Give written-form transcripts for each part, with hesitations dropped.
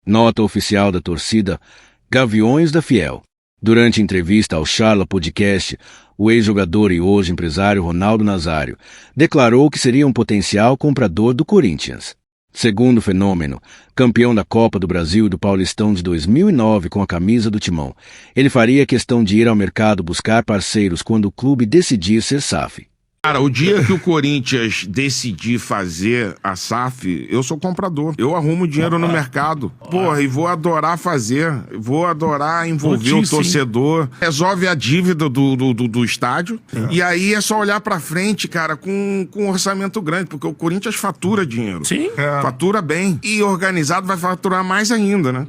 Nota oficial da torcida Gaviões da Fiel. Durante entrevista ao Charla Podcast, o ex-jogador e hoje empresário Ronaldo Nazário declarou que seria um potencial comprador do Corinthians. Segundo o Fenômeno, campeão da Copa do Brasil e do Paulistão de 2009 com a camisa do Timão, ele faria questão de ir ao mercado buscar parceiros quando o clube decidir ser SAF. Cara, o dia que o Corinthians decidir fazer a SAF, eu sou comprador. Eu arrumo dinheiro no mercado. Porra, e vou adorar fazer. Vou adorar envolver o torcedor. Resolve a dívida do estádio. E aí é só olhar pra frente, cara, com um orçamento grande. Porque o Corinthians fatura dinheiro. Sim. Fatura bem. E organizado vai faturar mais ainda, né?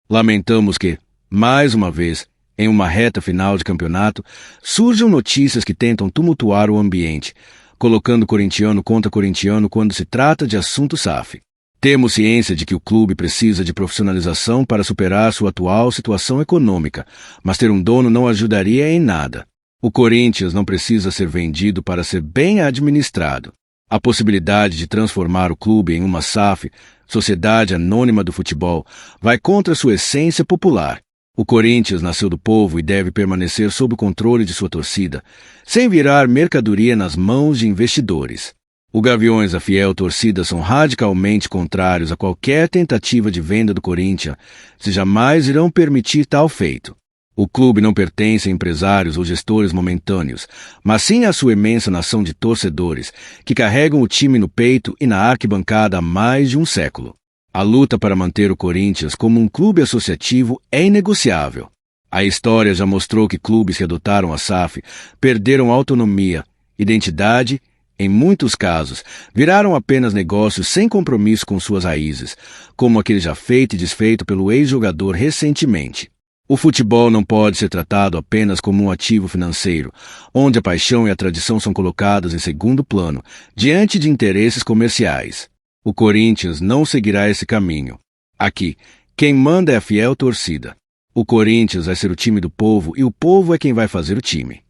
Lamentamos que, mais uma vez, em uma reta final de campeonato, surjam notícias que tentam tumultuar o ambiente, colocando corintiano contra corintiano quando se trata de assunto SAF. Temos ciência de que o clube precisa de profissionalização para superar sua atual situação econômica, mas ter um dono não ajudaria em nada. O Corinthians não precisa ser vendido para ser bem administrado. A possibilidade de transformar o clube em uma SAF, Sociedade Anônima do Futebol, vai contra sua essência popular. O Corinthians nasceu do povo e deve permanecer sob o controle de sua torcida, sem virar mercadoria nas mãos de investidores. O Gaviões, a fiel torcida, são radicalmente contrários a qualquer tentativa de venda do Corinthians, se jamais irão permitir tal feito. O clube não pertence a empresários ou gestores momentâneos, mas sim à sua imensa nação de torcedores, que carregam o time no peito e na arquibancada há mais de um século. A luta para manter o Corinthians como um clube associativo é inegociável. A história já mostrou que clubes que adotaram a SAF perderam autonomia, identidade, em muitos casos, viraram apenas negócios sem compromisso com suas raízes, como aquele já feito e desfeito pelo ex-jogador recentemente. O futebol não pode ser tratado apenas como um ativo financeiro, onde a paixão e a tradição são colocadas em segundo plano, diante de interesses comerciais. O Corinthians não seguirá esse caminho. Aqui, quem manda é a fiel torcida. O Corinthians vai ser o time do povo e o povo é quem vai fazer o time.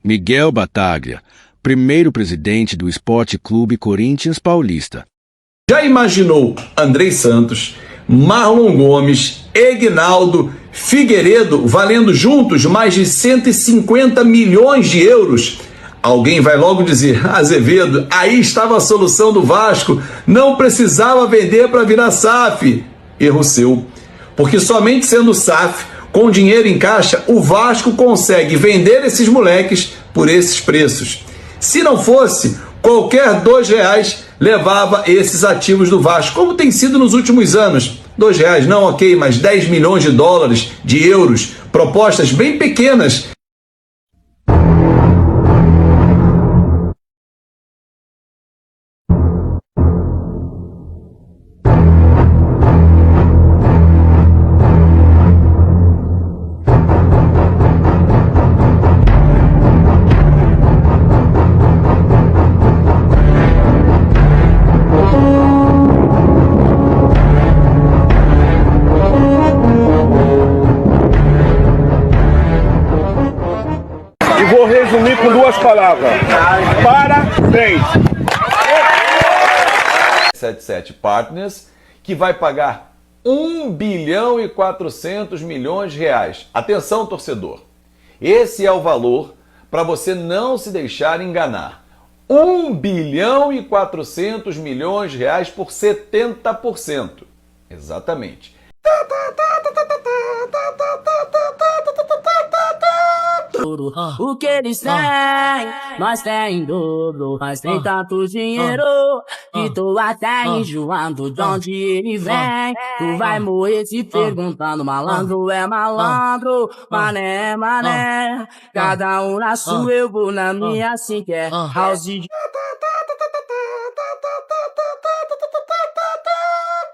Miguel Bataglia, primeiro presidente do Esporte Clube Corinthians Paulista. Já imaginou Andrei Santos, Marlon Gomes, Egnaldo, Figueiredo valendo juntos mais de 150 milhões de euros? Alguém vai logo dizer: Azevedo, aí estava a solução do Vasco, não precisava vender para virar SAF. Erro seu, porque somente sendo SAF, com dinheiro em caixa, o Vasco consegue vender esses moleques por esses preços. Se não fosse, qualquer R$2 levava esses ativos do Vasco, como tem sido nos últimos anos. R$2 não, ok, mas 10 milhões de dólares, de euros, propostas bem pequenas. Vou resumir com duas palavras. Parabéns! 77 Partners, que vai pagar 1 bilhão e 400 milhões de reais. Atenção, torcedor. Esse é o valor para você não se deixar enganar. 1 bilhão e 400 milhões de reais por 70%. Exatamente. O que eles têm, nós tem em dobro. Nós tem tanto dinheiro que tô até enjoando de onde ele vem. Tu vai morrer se perguntando: malandro é malandro, mané é mané. Cada um na sua, eu vou na minha, assim que é house de...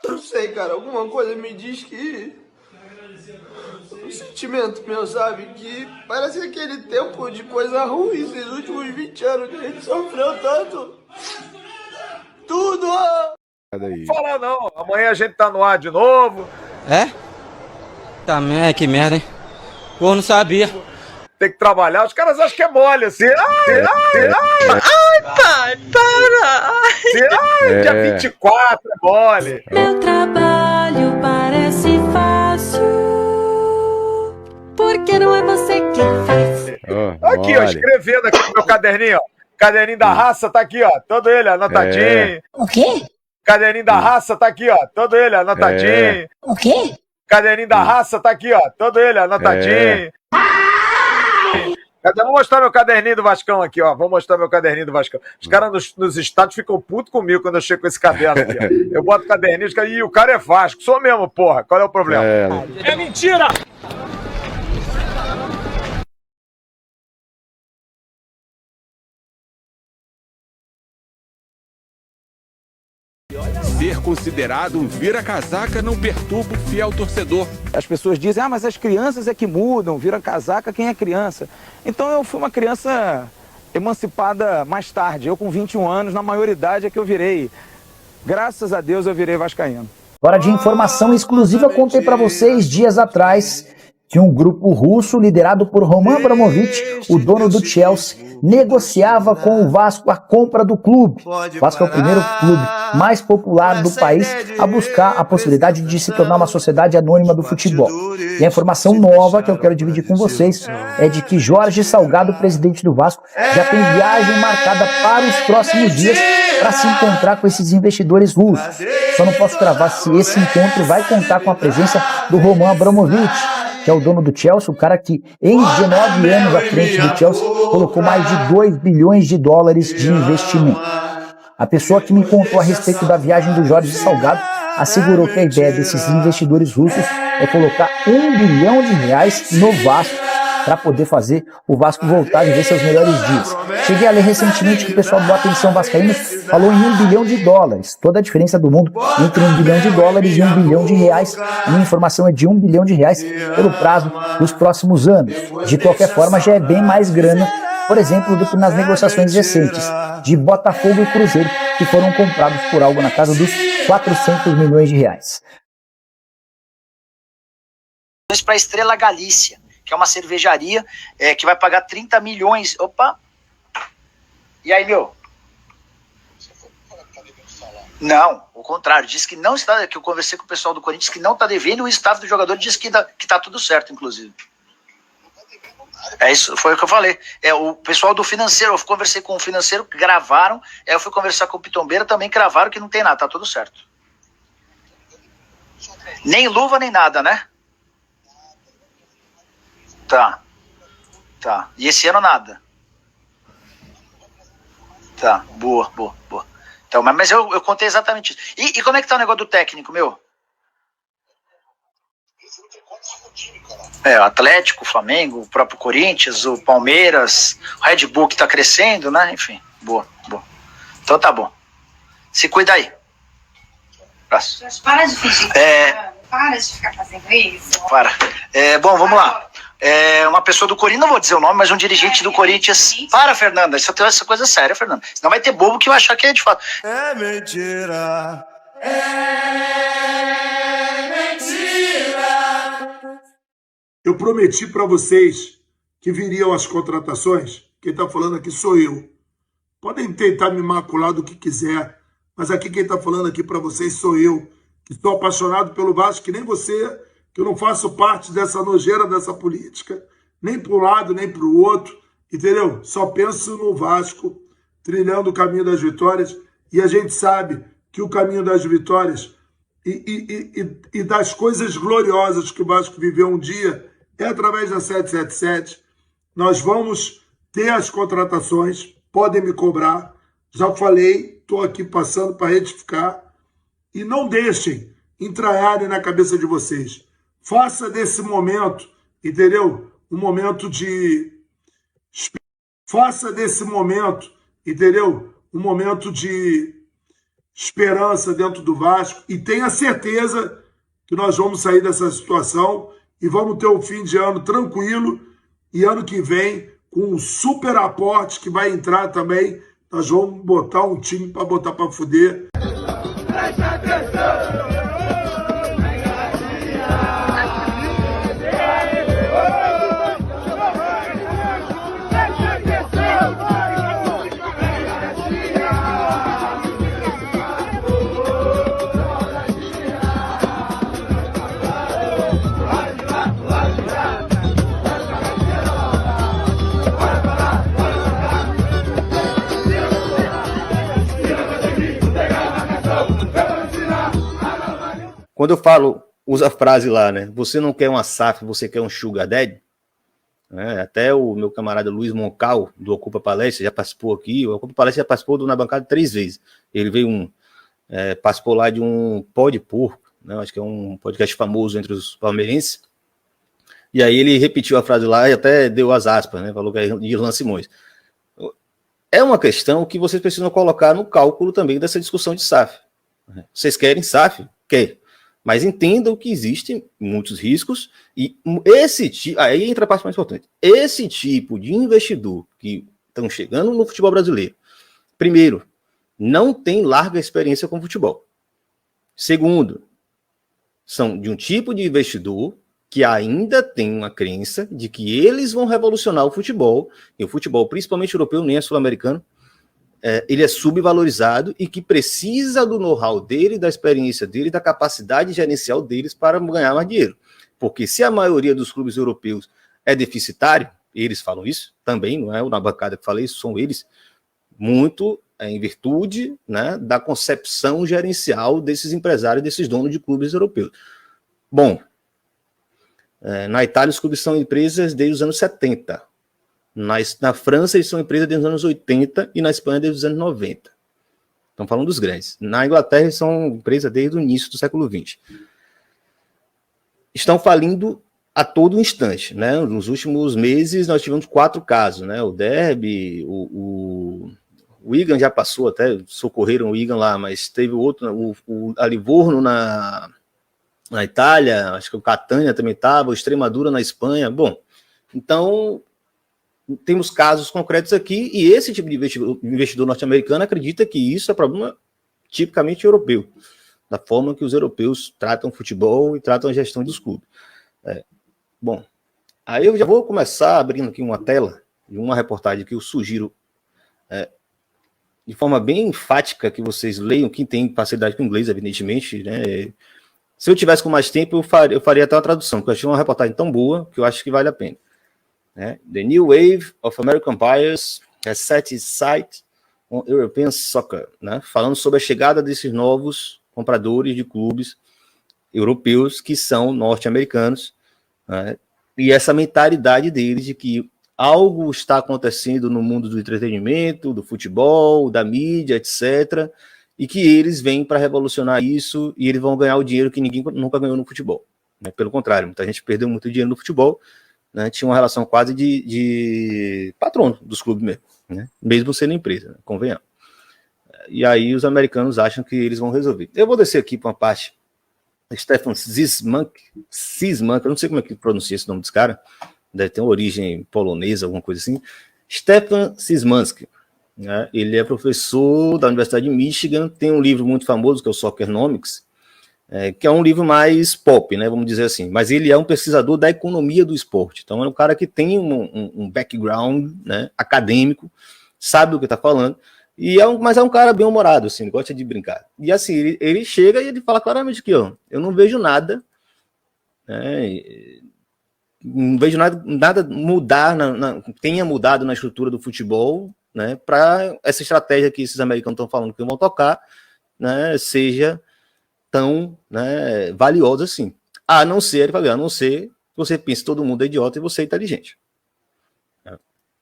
Não sei, cara, alguma coisa me diz que... O sentimento meu, sabe? Que parece aquele tempo de coisa ruim, esses últimos 20 anos que a gente sofreu tanto. Tudo! Fala não, amanhã a gente tá no ar de novo. É? Tá, que merda, hein? Pô, não sabia. Tem que trabalhar, os caras acham que é mole, assim. Ai, pai, para! Dia 24 é mole. Meu trabalho parece escrevendo aqui no meu caderninho, ó. Caderninho da raça tá aqui, ó. Todo ele anotadinho. O quê? Caderninho da raça tá aqui, ó. Todo ele anotadinho. O quê? Caderninho da raça tá aqui, ó. Todo ele anotadinho. Vou mostrar meu caderninho do Vascão aqui, ó. Vou mostrar meu caderninho do Vascão. Os caras nos estádios ficam putos comigo quando eu chego com esse caderno aqui, ó. Eu boto o caderninho, os caras, o cara é Vasco. Sou mesmo, porra. Qual é o problema? É mentira! Ser considerado um vira-casaca não perturba o fiel torcedor. As pessoas dizem, mas as crianças é que mudam, vira-casaca quem é criança. Então eu fui uma criança emancipada mais tarde. Eu com 21 anos, na maioridade é que eu virei. Graças a Deus eu virei vascaíno. Hora de informação exclusiva, contei para vocês dias atrás que um grupo russo liderado por Roman Abramovich, o dono do Chelsea, negociava com o Vasco a compra do clube. O Vasco é o primeiro clube mais popular do país a buscar a possibilidade de se tornar uma sociedade anônima do futebol. E a informação nova que eu quero dividir com vocês é de que Jorge Salgado, presidente do Vasco, já tem viagem marcada para os próximos dias para se encontrar com esses investidores russos. Só não posso cravar se esse encontro vai contar com a presença do Roman Abramovich, que é o dono do Chelsea, o cara que em 19 anos à frente do Chelsea colocou mais de 2 bilhões de dólares de investimento. A pessoa que me contou a respeito da viagem do Jorge Salgado assegurou que a ideia desses investidores russos é colocar R$1 bilhão no Vasco para poder fazer o Vasco voltar a viver seus melhores dias. Cheguei a ler recentemente que o pessoal do Atenção Vascaínos falou em R$1 bilhão. Toda a diferença do mundo entre R$1 bilhão e R$1 bilhão. A minha informação é de R$1 bilhão pelo prazo dos próximos anos. De qualquer forma, já é bem mais grana, por exemplo, do que nas negociações recentes de Botafogo e Cruzeiro, que foram comprados por algo na casa dos R$400 milhões. Para a Estrela Galícia, que é uma cervejaria que vai pagar 30 milhões. Opa! E aí, meu? Não, o contrário. Disse que não está, que eu conversei com o pessoal do Corinthians, que não está devendo, e o staff do jogador disse que está tudo certo, inclusive. É isso, foi o que eu falei. O pessoal do financeiro, eu conversei com o financeiro, gravaram, eu fui conversar com o Pitombeira, também gravaram que não tem nada, tá tudo certo. Nem luva, nem nada, né? Tá. E esse ano nada. Tá, boa. Então, mas eu contei exatamente isso. E como é que tá o negócio do técnico, meu? O Atlético, o Flamengo, o próprio Corinthians, o Palmeiras, o Red Bull que tá crescendo, né? Enfim, boa. Então tá bom. Se cuida aí. Abraço. Para de fingir. Para de ficar fazendo isso. Para. Bom, vamos lá. Uma pessoa do Corinthians, não vou dizer o nome, mas um dirigente do Corinthians. Para, Fernanda, isso é essa coisa séria, Fernanda. Senão vai ter bobo que vai achar que é de fato. É mentira. Eu prometi para vocês que viriam as contratações. Quem está falando aqui sou eu. Podem tentar me macular do que quiser, mas aqui quem está falando aqui para vocês sou eu, que estou apaixonado pelo Vasco, que nem você, que eu não faço parte dessa nojeira dessa política, nem para um lado, nem para o outro, entendeu? Só penso no Vasco, trilhando o caminho das vitórias, e a gente sabe que o caminho das vitórias e das coisas gloriosas que o Vasco viveu um dia é através da 777. Nós vamos ter as contratações, podem me cobrar, já falei, estou aqui passando para retificar, e não deixem entranharem na cabeça de vocês. Faça desse momento, entendeu? Um momento de... Faça desse momento, entendeu? Um momento de esperança dentro do Vasco e tenha certeza que nós vamos sair dessa situação e vamos ter um fim de ano tranquilo e ano que vem, com um super aporte que vai entrar também, nós vamos botar um time para botar para fuder. Presta atenção! quando eu falo, usa a frase lá, né? Você não quer uma SAF, você quer um Sugar Daddy. Até o meu camarada Luiz Moncal, do Ocupa Palestra, já participou aqui. O Ocupa Palestra já participou na bancada 3 vezes. Ele veio participou lá de um Pó de Porco, né? Acho que é um podcast famoso entre os palmeirenses. E aí ele repetiu a frase lá e até deu as aspas, né? Falou que é de Irlan Simões. É uma questão que vocês precisam colocar no cálculo também dessa discussão de SAF. Vocês querem SAF? Quer. Mas entendam que existem muitos riscos e aí entra a parte mais importante. Esse tipo de investidor que estão chegando no futebol brasileiro, primeiro, não tem larga experiência com futebol. Segundo, são de um tipo de investidor que ainda tem uma crença de que eles vão revolucionar o futebol, e o futebol, principalmente europeu, nem é sul-americano, ele é subvalorizado e que precisa do know-how dele, da experiência dele, da capacidade gerencial deles para ganhar mais dinheiro. Porque se a maioria dos clubes europeus é deficitário, eles falam isso também, não é na bancada que falei isso, são eles, muito em virtude, né, da concepção gerencial desses empresários, desses donos de clubes europeus. Bom, na Itália os clubes são empresas desde os anos 70. Na França, eles são empresas desde os anos 80 e na Espanha desde os anos 90. Estão falando dos grandes. Na Inglaterra, eles são empresas desde o início do século XX. Estão falindo a todo instante, né? Nos últimos meses, nós tivemos 4 casos, né? O Derby, o Wigan já passou, até socorreram o Wigan lá, mas teve outro, a Livorno na Itália, acho que o Catania também estava, o Extremadura na Espanha. Bom, então temos casos concretos aqui, e esse tipo de investidor norte-americano acredita que isso é problema tipicamente europeu, da forma que os europeus tratam futebol e tratam a gestão dos clubes. Bom, aí eu já vou começar abrindo aqui uma tela de uma reportagem que eu sugiro de forma bem enfática que vocês leiam, quem tem facilidade com inglês, evidentemente, né? Se eu tivesse com mais tempo, eu faria até uma tradução, porque eu achei uma reportagem tão boa que eu acho que vale a pena. The new wave of American buyers has set its sight on European soccer, né? Falando sobre a chegada desses novos compradores de clubes europeus que são norte-americanos, né? E essa mentalidade deles de que algo está acontecendo no mundo do entretenimento, do futebol, da mídia, etc., e que eles vêm para revolucionar isso e eles vão ganhar o dinheiro que ninguém nunca ganhou no futebol, né? Pelo contrário, muita gente perdeu muito dinheiro no futebol, né? Tinha uma relação quase de patrono dos clubes mesmo, né? Mesmo sendo empresa, né? Convenhamos. E aí os americanos acham que eles vão resolver. Eu vou descer aqui para uma parte. Stefan Szymanski, eu não sei como é que pronuncia esse nome desse cara, deve ter uma origem polonesa, alguma coisa assim. Stefan Szymanski, né? Ele é professor da Universidade de Michigan, tem um livro muito famoso que é o Soccernomics, que é um livro mais pop, né, vamos dizer assim, mas ele é um pesquisador da economia do esporte, então é um cara que tem um background, né, acadêmico, sabe o que está falando, mas é um cara bem humorado, assim, gosta de brincar. E assim, ele chega e ele fala claramente que eu não vejo nada, né, não vejo nada mudar, tenha mudado na estrutura do futebol, né, para essa estratégia que esses americanos estão falando que vão tocar, né, seja tão, né, valiosa assim. A não ser que você pense que todo mundo é idiota e você é inteligente.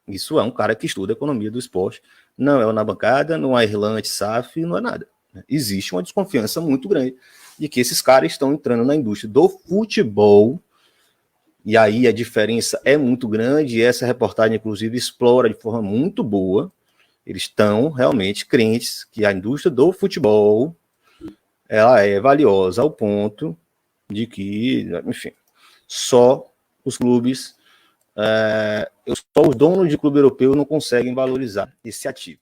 Isso é um cara que estuda a economia do esporte, não é na bancada, não é Irlande, SAF, não é nada. Existe uma desconfiança muito grande de que esses caras estão entrando na indústria do futebol, e aí a diferença é muito grande, e essa reportagem, inclusive, explora de forma muito boa. Eles estão realmente crentes que a indústria do futebol ela é valiosa ao ponto de que, enfim, só os clubes, só os donos de clube europeu não conseguem valorizar esse ativo.